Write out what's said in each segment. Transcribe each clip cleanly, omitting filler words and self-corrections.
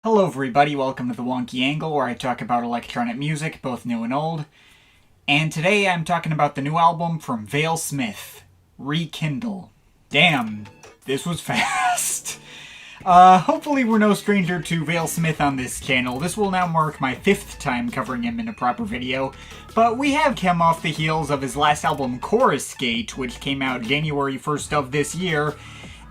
Hello everybody, welcome to the Wonky Angle, where I talk about electronic music, both new and old. And today I'm talking about the new album from Vale-Smith, Rekindle. Damn, this was fast. Hopefully we're no stranger to Vale-Smith on this channel. This will now mark my 5th time covering him in a proper video. But we have come off the heels of his last album, Coruscate, which came out January 1st of this year.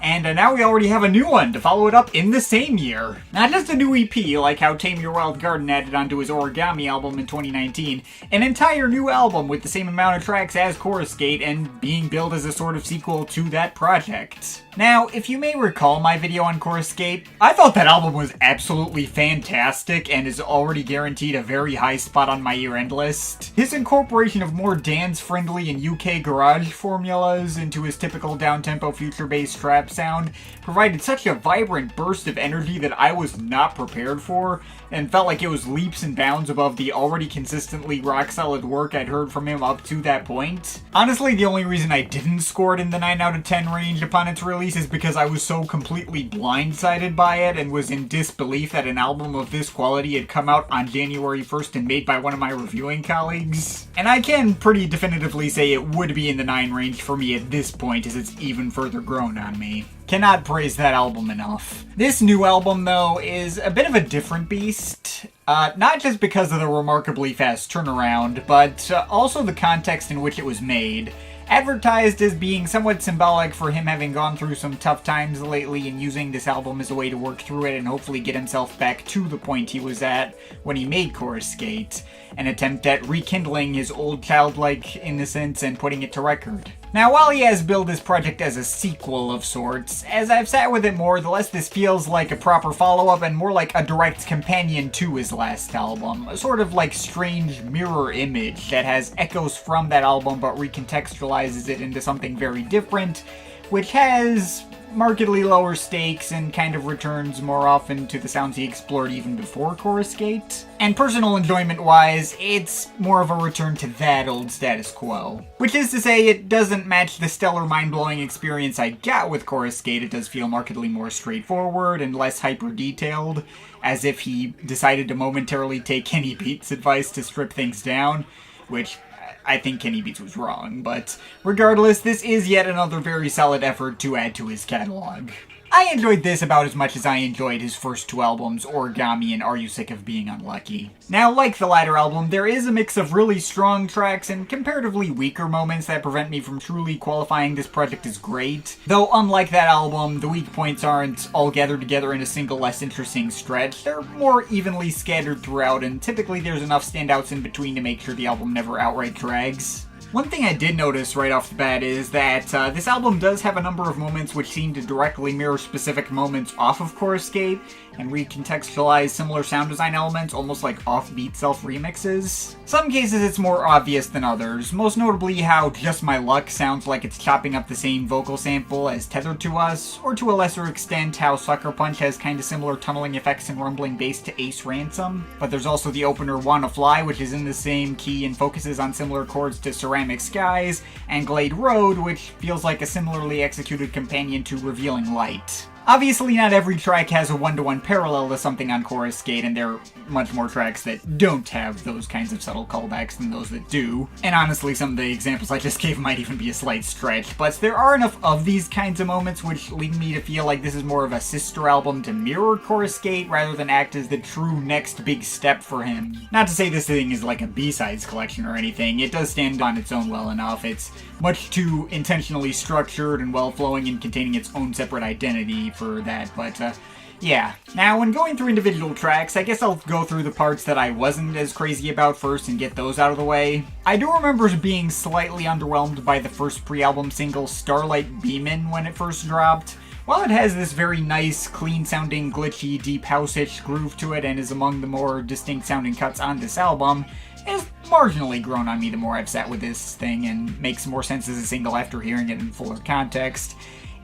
And now we already have a new one to follow it up in the same year. Not just a new EP, like how Tame Your Wild Garden added onto his Origami album in 2019. An entire new album with the same amount of tracks as Coruscate and being billed as a sort of sequel to that project. Now, if you may recall my video on Coruscate, I thought that album was absolutely fantastic and is already guaranteed a very high spot on my year-end list. His incorporation of more dance-friendly and UK garage formulas into his typical down-tempo future-based trap sound provided such a vibrant burst of energy that I was not prepared for, and felt like it was leaps and bounds above the already consistently rock-solid work I'd heard from him up to that point. Honestly, the only reason I didn't score it in the 9 out of 10 range upon its release is because I was so completely blindsided by it and was in disbelief that an album of this quality had come out on January 1st and made by one of my reviewing colleagues. And I can pretty definitively say it would be in the 9 range for me at this point, as it's even further grown on me. Cannot praise that album enough. This new album, though, is a bit of a different beast. Not just because of the remarkably fast turnaround, but also the context in which it was made. Advertised as being somewhat symbolic for him having gone through some tough times lately and using this album as a way to work through it and hopefully get himself back to the point he was at when he made Coruscate, an attempt at rekindling his old childlike innocence and putting it to record. Now, while he has billed this project as a sequel of sorts, as I've sat with it more, the less this feels like a proper follow-up and more like a direct companion to his last album. A sort of like strange mirror image that has echoes from that album but recontextualizes it into something very different, which has markedly lower stakes and kind of returns more often to the sounds he explored even before Coruscate. And personal enjoyment-wise, it's more of a return to that old status quo. Which is to say, it doesn't match the stellar mind-blowing experience I got with Coruscate. It does feel markedly more straightforward and less hyper-detailed, as if he decided to momentarily take Kenny Beats' advice to strip things down, which I think Kenny Beats was wrong, but regardless, this is yet another very solid effort to add to his catalog. I enjoyed this about as much as I enjoyed his first 2 albums, Origami and Are You Sick of Being Unlucky? Now, like the latter album, there is a mix of really strong tracks and comparatively weaker moments that prevent me from truly qualifying this project as great. Though, unlike that album, the weak points aren't all gathered together in a single less interesting stretch. They're more evenly scattered throughout, and typically there's enough standouts in between to make sure the album never outright drags. One thing I did notice right off the bat is that this album does have a number of moments which seem to directly mirror specific moments off of Coruscate and recontextualize similar sound design elements, almost like offbeat self-remixes. Some cases it's more obvious than others, most notably how Just My Luck sounds like it's chopping up the same vocal sample as Tethered to Us, or to a lesser extent how Sucker Punch has kinda similar tunneling effects and rumbling bass to Ace Ransom. But there's also the opener Wanna Fly, which is in the same key and focuses on similar chords to Ceramic Skies, and Glade Road, which feels like a similarly executed companion to Revealing Light. Obviously, not every track has a one-to-one parallel to something on Coruscate, and there are much more tracks that don't have those kinds of subtle callbacks than those that do. And honestly, some of the examples I just gave might even be a slight stretch, but there are enough of these kinds of moments which lead me to feel like this is more of a sister album to mirror Coruscate rather than act as the true next big step for him. Not to say this thing is like a B-sides collection or anything, it does stand on its own well enough. It's much too intentionally structured and well-flowing and containing its own separate identity for that, but yeah. Now, when going through individual tracks, I guess I'll go through the parts that I wasn't as crazy about first and get those out of the way. I do remember being slightly underwhelmed by the first pre-album single, Starlight Beamin', when it first dropped. While it has this very nice, clean-sounding, glitchy, deep house-ish groove to it and is among the more distinct-sounding cuts on this album, it has marginally grown on me the more I've sat with this thing and makes more sense as a single after hearing it in fuller context.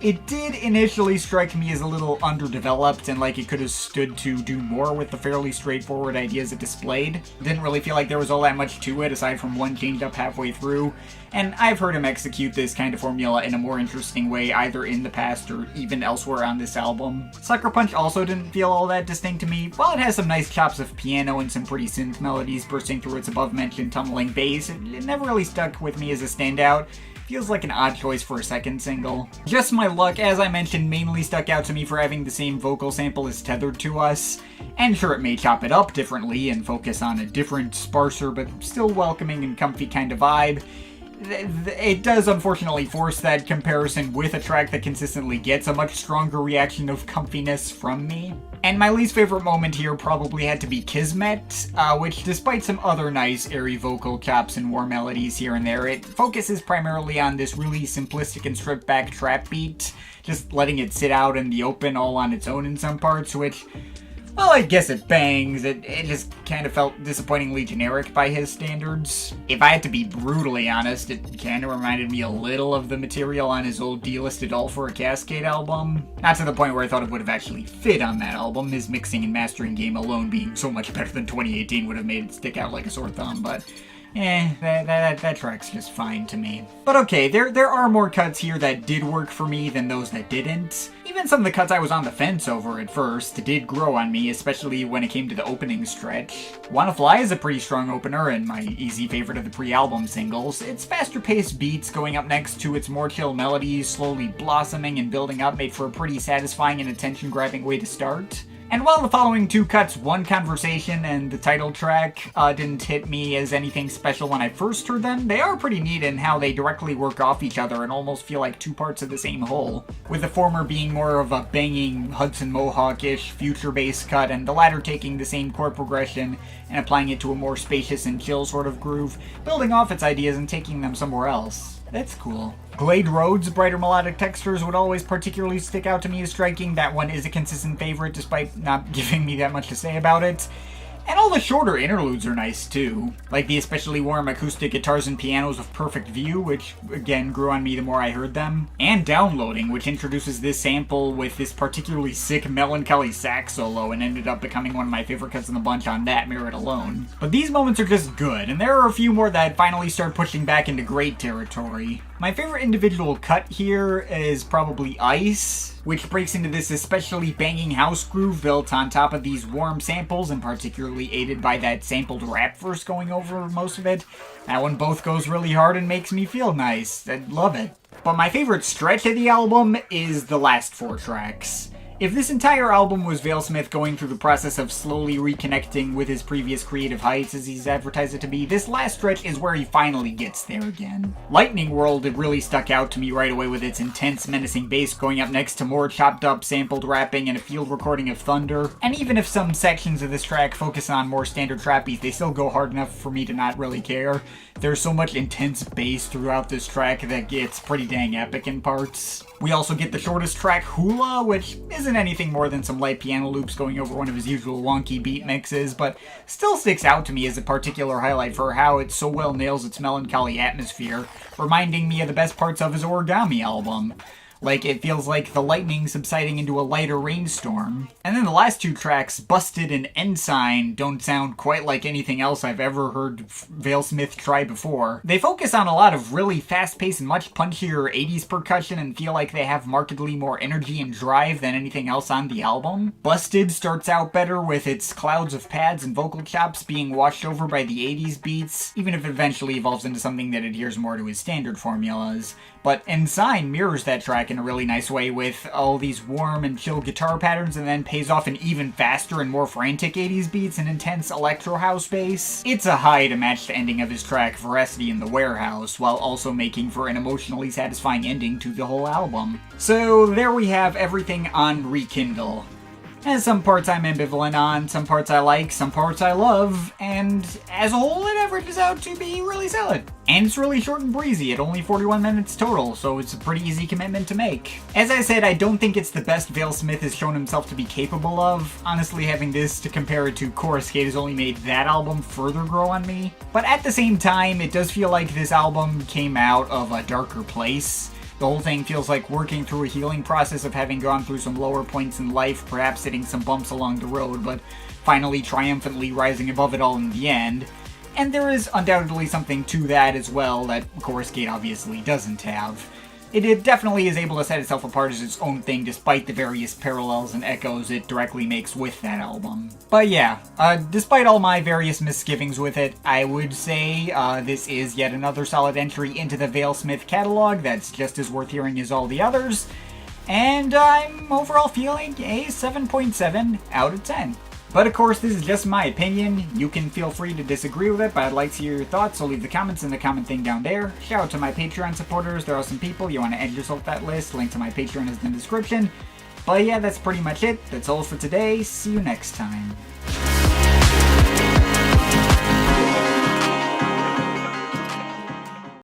It did initially strike me as a little underdeveloped and like it could have stood to do more with the fairly straightforward ideas it displayed. Didn't really feel like there was all that much to it aside from one change up halfway through, and I've heard him execute this kind of formula in a more interesting way either in the past or even elsewhere on this album. Sucker Punch also didn't feel all that distinct to me. While it has some nice chops of piano and some pretty synth melodies bursting through its above-mentioned tumbling bass, it never really stuck with me as a standout. Feels like an odd choice for a second single. Just My Luck, as I mentioned, mainly stuck out to me for having the same vocal sample as Tethered to Us. And sure, it may chop it up differently and focus on a different, sparser, but still welcoming and comfy kind of vibe. It does unfortunately force that comparison with a track that consistently gets a much stronger reaction of comfiness from me. And my least favorite moment here probably had to be Kismet, which despite some other nice airy vocal chops and warm melodies here and there, it focuses primarily on this really simplistic and stripped back trap beat, just letting it sit out in the open all on its own in some parts, which, well, I guess it bangs. It just kind of felt disappointingly generic by his standards. If I had to be brutally honest, it kind of reminded me a little of the material on his old Delisted All for a Cascade album. Not to the point where I thought it would have actually fit on that album, his mixing and mastering game alone being so much better than 2018 would have made it stick out like a sore thumb, but that track's just fine to me. But okay, there are more cuts here that did work for me than those that didn't. Even some of the cuts I was on the fence over at first did grow on me, especially when it came to the opening stretch. Wanna Fly is a pretty strong opener and my easy favorite of the pre-album singles. Its faster-paced beats going up next to its more chill melodies, slowly blossoming and building up, made for a pretty satisfying and attention-grabbing way to start. And while the following two cuts, One Conversation and the title track, didn't hit me as anything special when I first heard them, they are pretty neat in how they directly work off each other and almost feel like two parts of the same whole, with the former being more of a banging Hudson Mohawk-ish future-based cut, and the latter taking the same chord progression and applying it to a more spacious and chill sort of groove, building off its ideas and taking them somewhere else. That's cool. Glade Road's brighter melodic textures would always particularly stick out to me as striking. That one is a consistent favorite despite not giving me that much to say about it. And all the shorter interludes are nice too, like the especially warm acoustic guitars and pianos of Perfect View, which again grew on me the more I heard them, and Downloading, which introduces this sample with this particularly sick melancholy sax solo and ended up becoming one of my favorite cuts in the bunch on that merit alone. But these moments are just good, and there are a few more that finally start pushing back into great territory. My favorite individual cut here is probably Ice, which breaks into this especially banging house groove built on top of these warm samples and particularly aided by that sampled rap verse going over most of it. That one both goes really hard and makes me feel nice. I love it. But my favorite stretch of the album is the last four tracks. If this entire album was Vale-Smith going through the process of slowly reconnecting with his previous creative heights as he's advertised it to be, this last stretch is where he finally gets there again. Lightning World, it really stuck out to me right away with its intense, menacing bass going up next to more chopped up, sampled rapping and a field recording of thunder. And even if some sections of this track focus on more standard trap beats, they still go hard enough for me to not really care. There's so much intense bass throughout this track that gets pretty dang epic in parts. We also get the shortest track, Hula, which isn't anything more than some light piano loops going over one of his usual wonky beat mixes, but still sticks out to me as a particular highlight for how it so well nails its melancholy atmosphere, reminding me of the best parts of his Origami album. Like, it feels like the lightning subsiding into a lighter rainstorm. And then the last two tracks, Busted and Ensign, don't sound quite like anything else I've ever heard Vale-Smith try before. They focus on a lot of really fast-paced and much punchier 80s percussion and feel like they have markedly more energy and drive than anything else on the album. Busted starts out better with its clouds of pads and vocal chops being washed over by the 80s beats, even if it eventually evolves into something that adheres more to his standard formulas. But Ensign mirrors that track in a really nice way with all these warm and chill guitar patterns and then pays off in even faster and more frantic 80s beats and intense electro house bass. It's a high to match the ending of his track Veracity in the Warehouse, while also making for an emotionally satisfying ending to the whole album. So there we have everything on Rekindle. And some parts I'm ambivalent on, some parts I like, some parts I love, and as a whole it averages out to be really solid. And it's really short and breezy at only 41 minutes total, so it's a pretty easy commitment to make. As I said, I don't think it's the best Vale-Smith has shown himself to be capable of. Honestly, having this to compare it to Coruscate has only made that album further grow on me. But at the same time, it does feel like this album came out of a darker place. The whole thing feels like working through a healing process of having gone through some lower points in life, perhaps hitting some bumps along the road, but finally triumphantly rising above it all in the end. And there is undoubtedly something to that as well that Coruscate obviously doesn't have. It definitely is able to set itself apart as its own thing despite the various parallels and echoes it directly makes with that album. But yeah, despite all my various misgivings with it, I would say this is yet another solid entry into the Vale-Smith catalog that's just as worth hearing as all the others, and I'm overall feeling a 7.7 out of 10. But of course, this is just my opinion. You can feel free to disagree with it, but I'd like to hear your thoughts, so leave the comments in the comment thing down there. Shout out to my Patreon supporters. There are some people. You want to add yourself to that list. Link to my Patreon is in the description. But yeah, that's pretty much it. That's all for today. See you next time.